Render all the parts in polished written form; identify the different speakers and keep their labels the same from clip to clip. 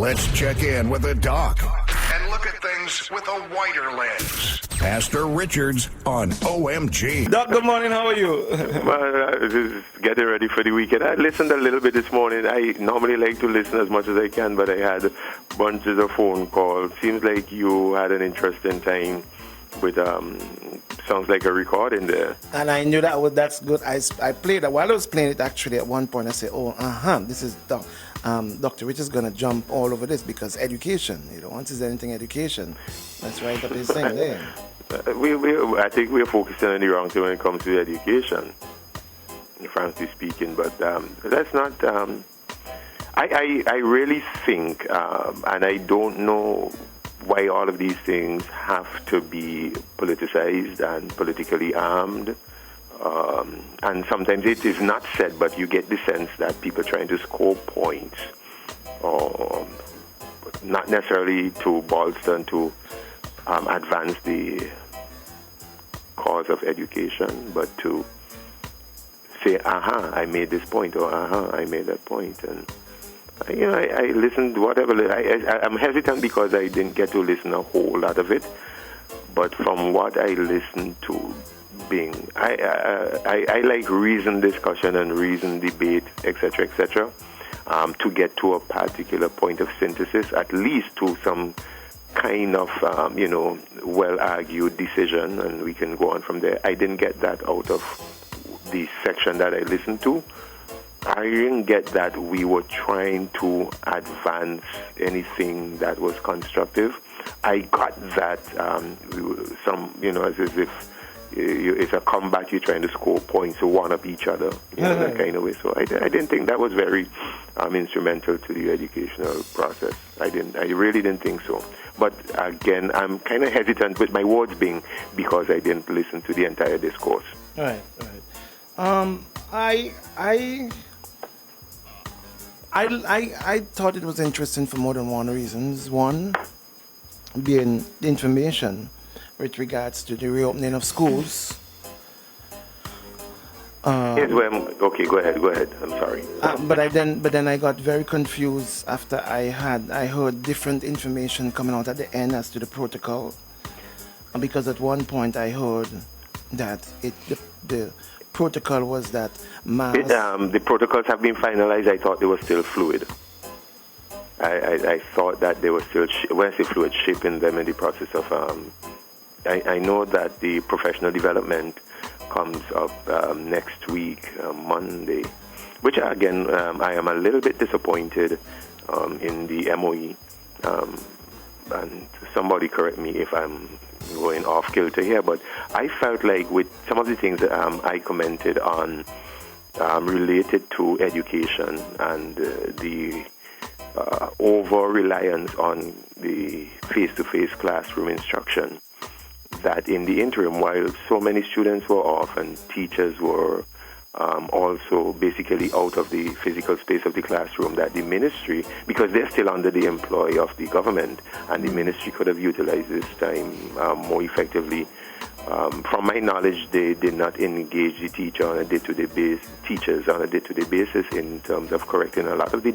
Speaker 1: Let's check in with the doc and look at things with a wider lens. Pastor Richards on OMG.
Speaker 2: Doc, good morning. How are you?
Speaker 3: Just getting ready for the weekend. I listened a little bit this morning. I normally like to listen as much as I can, but I had bunches of phone calls. Seems like you had an interesting time with sounds like a recording there.
Speaker 2: And I knew that's good. I played it. While I was playing it, actually, at one point, I said, this is Dr. Rich is going to jump all over this because education, once it's anything education, that's right up his thing there.
Speaker 3: I think we're focusing on the wrong thing when it comes to education, frankly speaking, but that's not... I really think, and I don't know why all of these things have to be politicized and politically armed. And sometimes it is not said, but you get the sense that people are trying to score points, not necessarily to bolster and to advance the cause of education, but to say, I made this point, or I made that point. And I listened to whatever. I'm hesitant because I didn't get to listen a whole lot of it. But from what I listened to, I like reasoned discussion and reasoned debate, etc., to get to a particular point of synthesis, at least to some kind of, well-argued decision, and we can go on from there. I didn't get that out of the section that I listened to. I didn't get that we were trying to advance anything that was constructive. I got that as if it's a combat, you're trying to score points to one up each other, that kind of way. So I didn't think that was very instrumental to the educational process. I really didn't think so. But again, I'm kind of hesitant with my words because I didn't listen to the entire discourse.
Speaker 2: Right. I thought it was interesting for more than one reason. One being the information with regards to the reopening of schools.
Speaker 3: Here's where okay, go ahead. I'm sorry.
Speaker 2: But then I got very confused after I heard different information coming out at the end as to the protocol, because at one point I heard that the protocol was that
Speaker 3: the protocols have been finalized. I thought they were still fluid. I thought that they were still when I say fluid, shaping them in the process of. I know that the professional development comes up next week, Monday, which again I am a little bit disappointed in the MOE. And somebody correct me if I'm going off kilter here, but I felt like with some of the things that I commented on related to education and the over-reliance on the face-to-face classroom instruction, that in the interim, while so many students were off and teachers were also basically out of the physical space of the classroom, that the ministry, because they're still under the employ of the government, and the ministry could have utilized this time more effectively. From my knowledge, they did not engage the teachers on a day-to-day basis in terms of correcting a lot of the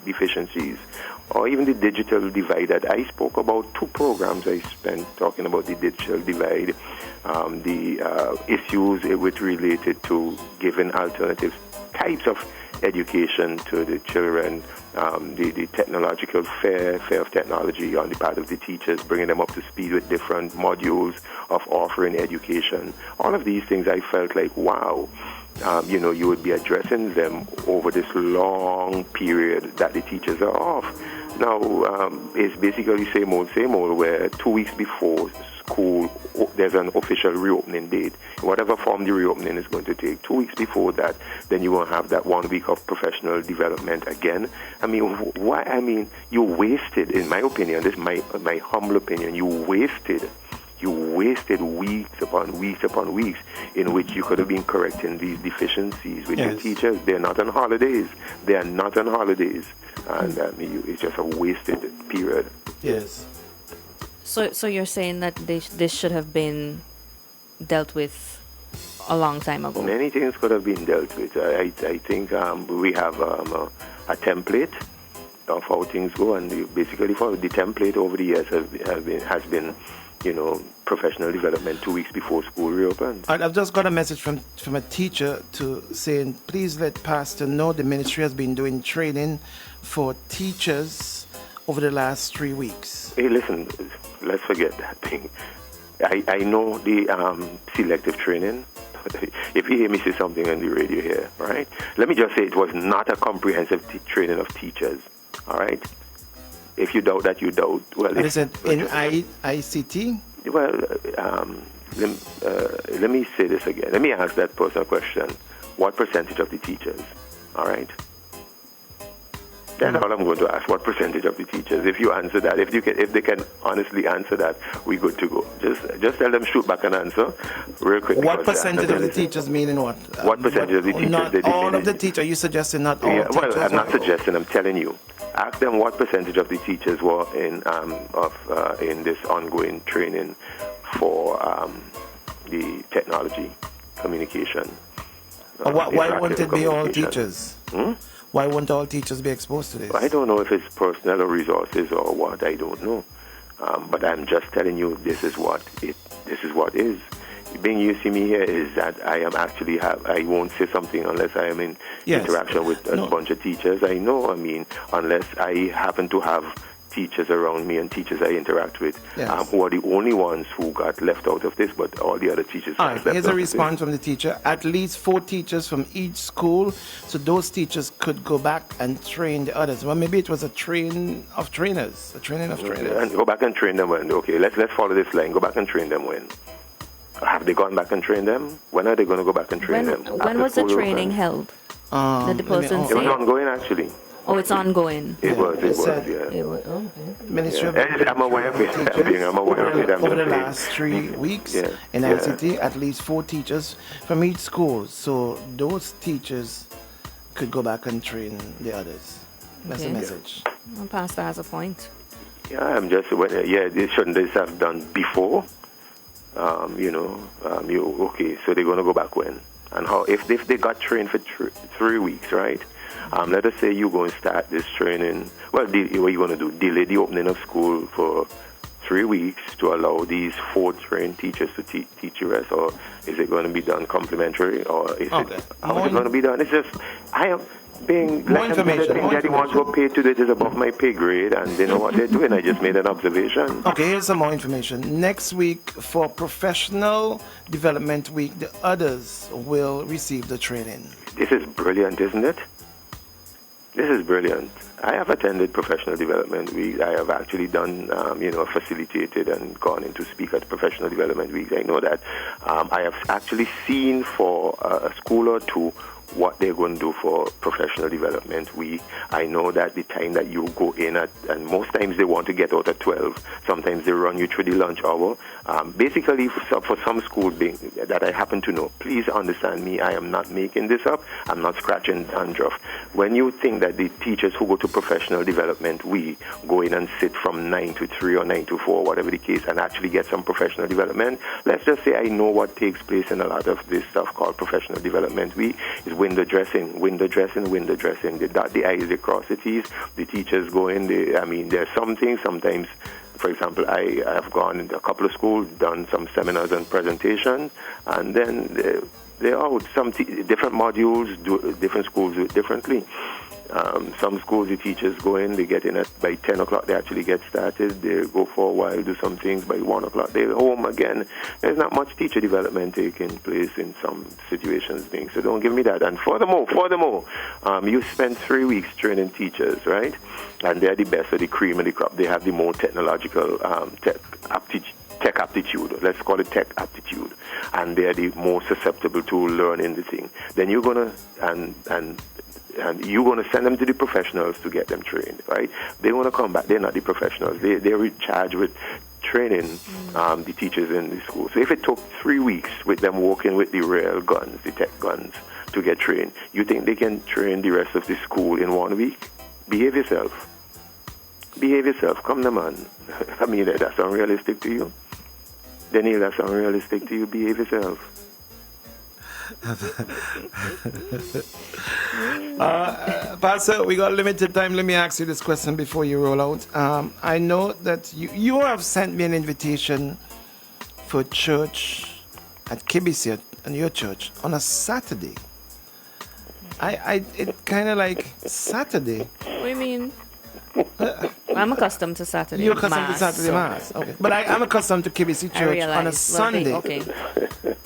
Speaker 3: deficiencies, or even the digital divide that I spoke about. 2 programs I spent talking about the digital divide, the issues with related to giving alternative types of education to the children, the technological fear of technology on the part of the teachers, bringing them up to speed with different modules of offering education. All of these things I felt like, wow, you would be addressing them over this long period that the teachers are off. Now, it's basically same old, where 2 weeks before school, there's an official reopening date. Whatever form the reopening is going to take, 2 weeks before that, then you will have that 1 week of professional development again. I mean, why? I mean, you wasted, in my opinion, this is my humble opinion, you wasted weeks upon weeks in which you could have been correcting these deficiencies with your teachers. They're not on holidays. And it's just a wasted period.
Speaker 2: Yes.
Speaker 4: So you're saying that this should have been dealt with a long time ago?
Speaker 3: Many things could have been dealt with. I think we have a template of how things go, and basically for the template over the years has been professional development 2 weeks before school reopens.
Speaker 2: I've just got a message from a teacher saying, please let Pastor know the ministry has been doing training for teachers over the last 3 weeks.
Speaker 3: Hey, listen, let's forget that thing. I know the selective training. If you hear me say something on the radio here, right? Let me just say it was not a comprehensive training of teachers, all right? If you doubt that, you doubt. Well,
Speaker 2: Is it in ICT?
Speaker 3: Well, let me say this again. Let me ask that person a question. What percentage of the teachers, all right? That's all I'm going to ask. What percentage of the teachers? If you answer that, if they can honestly answer that, we're good to go. Just tell them shoot back an answer real quick.
Speaker 2: What percentage of the teachers meaning what?
Speaker 3: What percentage of the teachers?
Speaker 2: Not all of the teachers. Are you suggesting not all teachers?
Speaker 3: Well, I'm not suggesting. I'm telling you. Ask them what percentage of the teachers were in this ongoing training for the technology communication.
Speaker 2: Why won't it be all teachers?
Speaker 3: Hmm?
Speaker 2: Why won't all teachers be exposed to this?
Speaker 3: I don't know if it's personnel or resources or what. I don't know. But I'm just telling you this is what is. Being you see me here is that I am actually I won't say something unless I am in interaction with a bunch of teachers. I know, unless I happen to have teachers around me and teachers I interact with, who are the only ones who got left out of this, but all the other teachers.
Speaker 2: All right, here's a response from the teacher. At least 4 teachers from each school, so those teachers could go back and train the others. Well, maybe it was a training of trainers.
Speaker 3: And go back and train them when? Okay, let's follow this line. Go back and train them when? Have they gone back and trained them? When are they going to go back and train them?
Speaker 4: When was the training held? Did the person say?
Speaker 3: It was ongoing, actually.
Speaker 4: Oh, it's ongoing.
Speaker 3: It was,
Speaker 4: Okay.
Speaker 2: Ministry of
Speaker 3: I'm aware of it. I'm aware of it.
Speaker 2: Over the last 3 weeks in ICT, at least 4 teachers from each school. So those teachers could go back and train the others. That's the message.
Speaker 4: Well, Pastor has a point.
Speaker 3: Yeah, I'm just, shouldn't this have done before? Okay, so they're going to go back when? And how, if they got trained for 3 weeks, right? Let us say you go and start this training. Well, what are you going to do? Delay the opening of school for 3 weeks to allow these 4 trained teachers to teach the rest, or is it going to be done complimentary, or is how is it going to be done? It's just, I am being
Speaker 2: more information.
Speaker 3: The ones who are paid to do it is above my pay grade, and they know what they're doing. I just made an observation.
Speaker 2: Okay, here's some more information. Next week for Professional Development Week, the others will receive the training.
Speaker 3: This is brilliant, isn't it? This is brilliant. I have attended Professional Development Week. I have actually done, facilitated and gone in to speak at Professional Development Week. I know that. I have actually seen for a school or two what they're going to do for Professional Development Week. I know that the time that you go in at, and most times they want to get out at 12. Sometimes they run you through the lunch hour. Basically, for some schools that I happen to know, please understand me, I am not making this up. I'm not scratching dandruff. When you think that the teachers who go to Professional Development Week go in and sit from 9 to 3 or 9 to 4, whatever the case, and actually get some professional development, let's just say I know what takes place in a lot of this stuff called Professional Development Week is window dressing. They dot the I's, they cross the T's. The teachers go in. There's some things. Sometimes, for example, I have gone into a couple of schools, done some seminars and presentations, and then they're out. Some different modules, different schools do it differently. Some schools, the teachers go in, they get in by 10 o'clock, they actually get started. They go for a while, do some things. By 1 o'clock, they're home again. There's not much teacher development taking place in some situations. So don't give me that. And furthermore, you spend 3 weeks training teachers, right? And they're the best of the cream of the crop. They have the more technological tech aptitude, let's call it tech aptitude, and they're the more susceptible to learning the thing. Then you're going to, and you're going to send them to the professionals to get them trained, right? They want to come back. They're not the professionals. They're charged with training the teachers in the school. So if it took 3 weeks with them working with the real guns, the tech guns, to get trained, you think they can train the rest of the school in 1 week? Behave yourself. Come on, man. That's unrealistic to you. Daniel, that's unrealistic to you. Behave yourself.
Speaker 2: Pastor, we got limited time. Let me ask you this question before you roll out. I know that you have sent me an invitation for church at KBC and your church on a Saturday. It kind of like Saturday.
Speaker 4: What do you mean? I'm accustomed to Saturday.
Speaker 2: You're accustomed
Speaker 4: mass,
Speaker 2: to Saturday Mass. Okay. But I'm accustomed to KBC
Speaker 4: I
Speaker 2: Church
Speaker 4: realize.
Speaker 2: on a Sunday.
Speaker 4: Okay.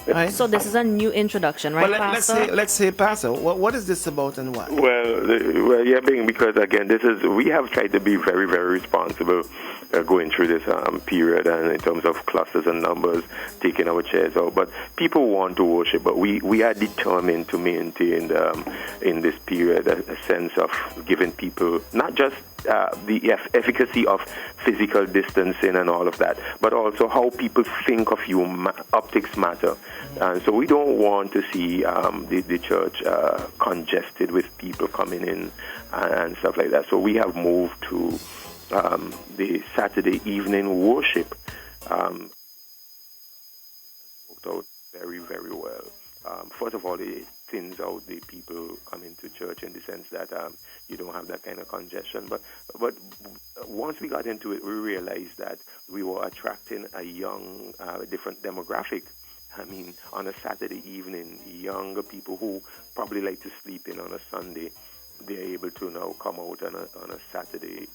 Speaker 2: Right?
Speaker 4: So this is a new introduction, right,
Speaker 2: Well,
Speaker 4: Pastor?
Speaker 2: let's say, Pastor, what is this about and why?
Speaker 3: Well, yeah, because again, we have tried to be very, very responsible going through this period, and in terms of clusters and numbers, taking our chairs out. But people want to worship, but we are determined to maintain in this period a sense of giving people not just the efficacy of physical distancing and all of that, but also how people think of you. Optics matter. So we don't want to see the church congested with people coming in and stuff like that. So we have moved to the Saturday evening worship. Worked out very, very well. First of all, it thins out the people coming to church in the sense that you don't have that kind of congestion. But once we got into it, we realized that we were attracting a young, different demographic. I mean, on a Saturday evening, younger people who probably like to sleep in on a Sunday, they're able to now come out on a Saturday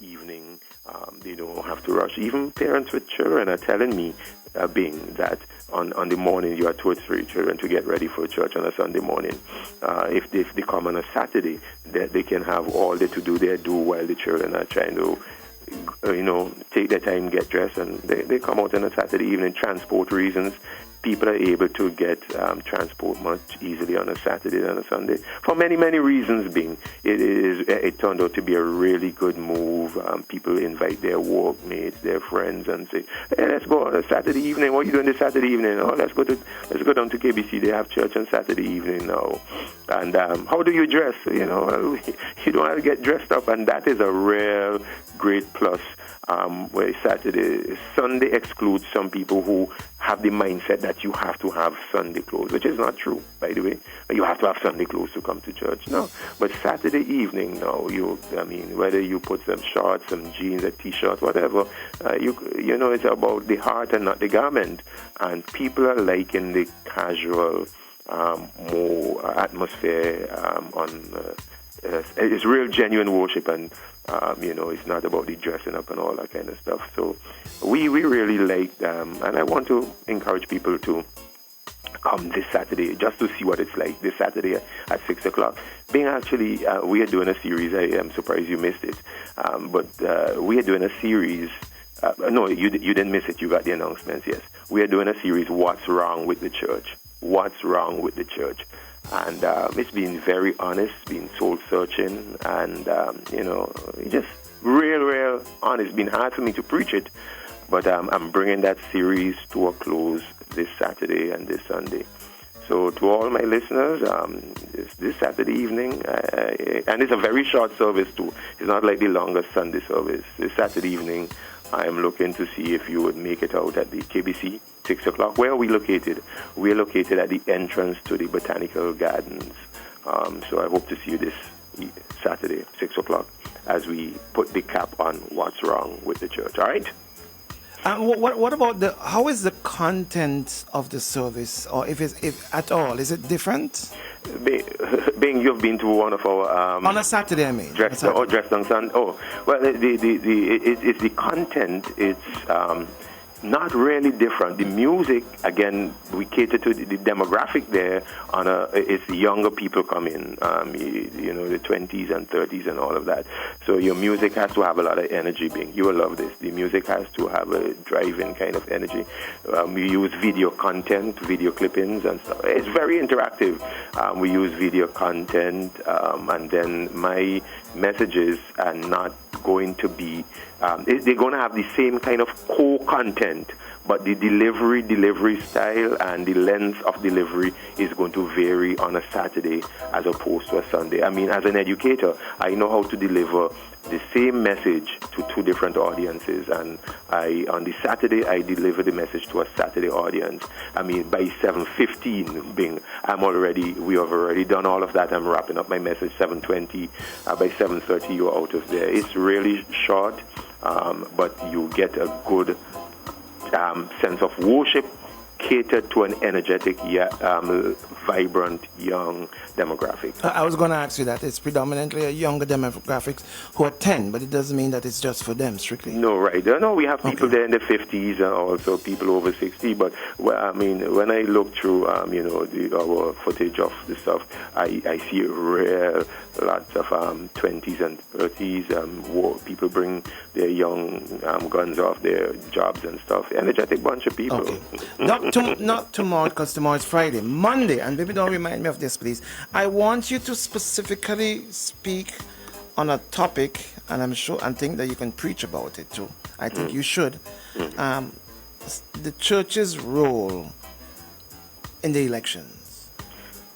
Speaker 3: evening. They don't have to rush. Even parents with children are telling me, being that on the morning you are towards for your children to get ready for church on a Sunday morning. If they come on a Saturday, they can have all they to do there do while the children are trying to take their time, get dressed, and they come out on a Saturday evening. Transport reasons, people are able to get transport much easily on a Saturday than a Sunday. For many, many reasons being, it turned out to be a really good move. People invite their workmates, their friends, and say, hey, let's go on a Saturday evening. What are you doing this Saturday evening? Oh, let's go down to KBC. They have church on Saturday evening now. And how do you dress? You don't have to get dressed up, and that is a real great plus. Where Sunday excludes some people who have the mindset that you have to have Sunday clothes, which is not true, by the way. You have to have Sunday clothes to come to church. No, but Saturday evening, no. Whether you put some shorts, some jeans, a T-shirt, whatever, it's about the heart and not the garment. And people are liking the casual, more atmosphere it's real genuine worship, and it's not about the dressing up and all that kind of stuff. So we really like, and I want to encourage people to come this Saturday just to see what it's like this Saturday at 6 o'clock. Being actually, we are doing a series. I am surprised you missed it, but we are doing a series. No, you didn't miss it. You got the announcements. Yes, we are doing a series. What's wrong with the church? What's wrong with the church? And it's been very honest, been soul-searching, and, just real honest. It's been hard for me to preach it, but I'm bringing that series to a close this Saturday and this Sunday. So to all my listeners, this Saturday evening, and it's a very short service too. It's not like the longest Sunday service. This Saturday evening, I am looking to see if you would make it out at the KBC, 6 o'clock. Where are we located? We are located at the entrance to the Botanical Gardens. So I hope to see you this Saturday, 6 o'clock, as we put the cap on what's wrong with the church. All right?
Speaker 2: What about how is the content of the service, or if at all, is it different?
Speaker 3: Being you've been to one of our
Speaker 2: on a Saturday, I mean,
Speaker 3: dressed on Sunday. Oh, well, it's the content. It's not really different. The music, again, we cater to the demographic there. It's the younger people coming, the 20s and 30s and all of that. So your music has to have a lot of energy. You will love this. The music has to have a driving kind of energy. We use video content, video clippings and stuff. It's very interactive. We use video content, and then my messages are not going to be, they're going to have the same kind of core content, but the delivery style and the length of delivery is going to vary on a Saturday as opposed to a Sunday. I mean, as an educator, I know how to deliver the same message to two different audiences. And on the Saturday, I delivered the message to a Saturday audience. I mean, by 7:15, we have already done all of that. I'm wrapping up my message 7:20. By 7:30, you're out of there. It's really short, but you get a good sense of worship catered to an energetic, vibrant, young demographic.
Speaker 2: I was going to ask you that. It's predominantly a younger demographics who attend, but it doesn't mean that it's just for them, strictly.
Speaker 3: No, right. No, we have people there in the 50s and also people over 60. But, I mean, when I look through, our footage of the stuff, I see lots of 20s and 30s. People bring their young guns off their jobs and stuff. Energetic bunch of people.
Speaker 2: Okay. Not tomorrow, because tomorrow is Friday. Monday, and maybe don't remind me of this, please. I want you to specifically speak on a topic, and I'm sure and think that you can preach about it too. I think you should. The church's role in the elections.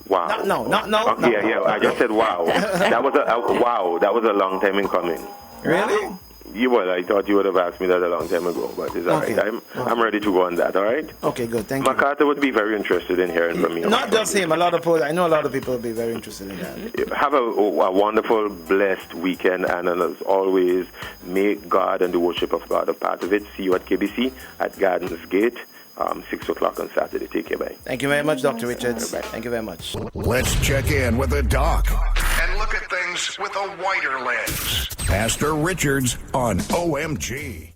Speaker 3: Wow.
Speaker 2: No.
Speaker 3: Yeah. I just said wow. That was a long time in coming.
Speaker 2: Really?
Speaker 3: I thought you would have asked me that a long time ago, but it's all right. I'm ready to go on that, all right?
Speaker 2: Okay, good. Thank you.
Speaker 3: MacArthur would be very interested in hearing from me.
Speaker 2: Not just him. I know a lot of people will be very interested in that.
Speaker 3: Have a wonderful, blessed weekend, and as always, make God and the worship of God a part of it. See you at KBC at Gardens Gate. 6 o'clock on Saturday. Take care, bye.
Speaker 2: Thank you very much, Dr. Richards. Thank you very much.
Speaker 1: Let's check in with the doc and look at things with a wider lens. Pastor Richards on OMG.